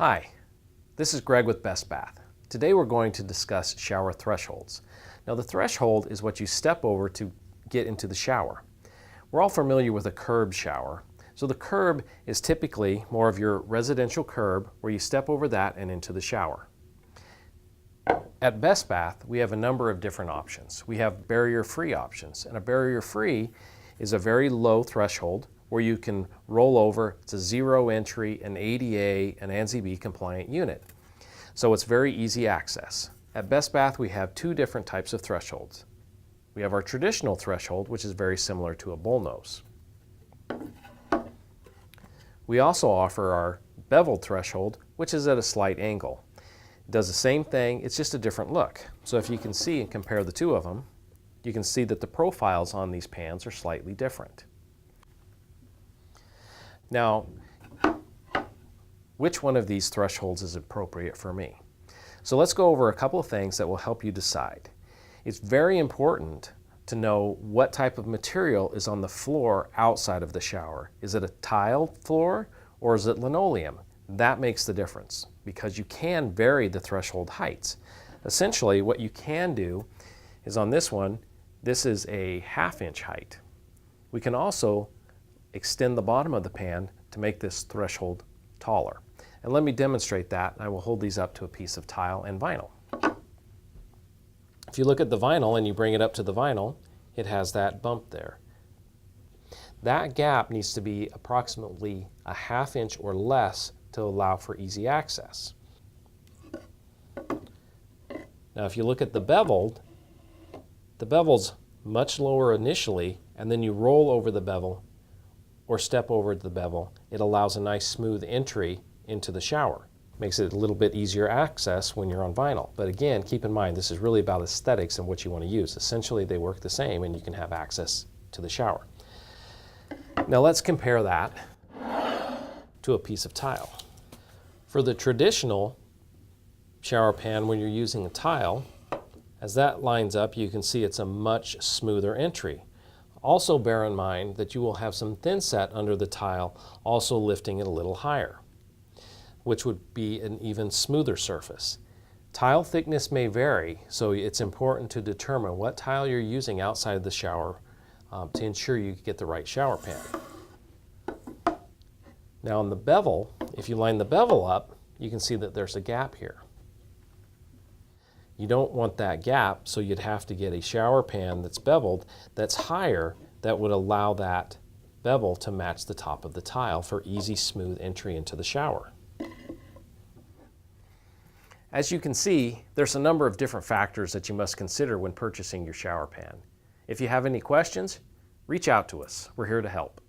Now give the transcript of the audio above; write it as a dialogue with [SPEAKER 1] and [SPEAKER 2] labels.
[SPEAKER 1] Hi, this is Greg with Bestbath. Today we're going to discuss shower thresholds. Now the threshold is what you step over to get into the shower. We're all familiar with a curb shower. So the curb is typically more of your residential curb where you step over that and into the shower. At Bestbath, we have a number of different options. We have barrier-free options, and a barrier-free is a very low threshold where you can roll over. It's a zero entry, an ADA, an ANSI B compliant unit. So it's very easy access. At Bestbath, we have two different types of thresholds. We have our traditional threshold, which is very similar to a bullnose. We also offer our beveled threshold, which is at a slight angle. It does the same thing, it's just a different look. So if you can see and compare the two of them, you can see that the profiles on these pans are slightly different. Now, which one of these thresholds is appropriate for me? So let's go over a couple of things that will help you decide. It's very important to know what type of material is on the floor outside of the shower. Is it a tiled floor or is it linoleum? That makes the difference because you can vary the threshold heights. Essentially, what you can do is on this one, this is a 1/2 inch height. We can also extend the bottom of the pan to make this threshold taller. And let me demonstrate that. I will hold these up to a piece of tile and vinyl. If you look at the vinyl and you bring it up to the vinyl, it has that bump there. That gap needs to be approximately a 1/2 inch or less to allow for easy access. Now if you look at the bevel's much lower initially, and then you roll over the bevel or step over the bevel. It allows a nice smooth entry into the shower. Makes it a little bit easier access when you're on vinyl. But again, keep in mind, this is really about aesthetics and what you want to use. Essentially, they work the same and you can have access to the shower. Now let's compare that to a piece of tile. For the traditional shower pan, when you're using a tile, as that lines up, you can see it's a much smoother entry. Also bear in mind that you will have some thin set under the tile, also lifting it a little higher, which would be an even smoother surface. Tile thickness may vary, so it's important to determine what tile you're using outside of the shower to ensure you get the right shower pan. Now on the bevel, if you line the bevel up, you can see that there's a gap here. You don't want that gap, so you'd have to get a shower pan that's beveled, that's higher, that would allow that bevel to match the top of the tile for easy, smooth entry into the shower. As you can see, there's a number of different factors that you must consider when purchasing your shower pan. If you have any questions, reach out to us. We're here to help.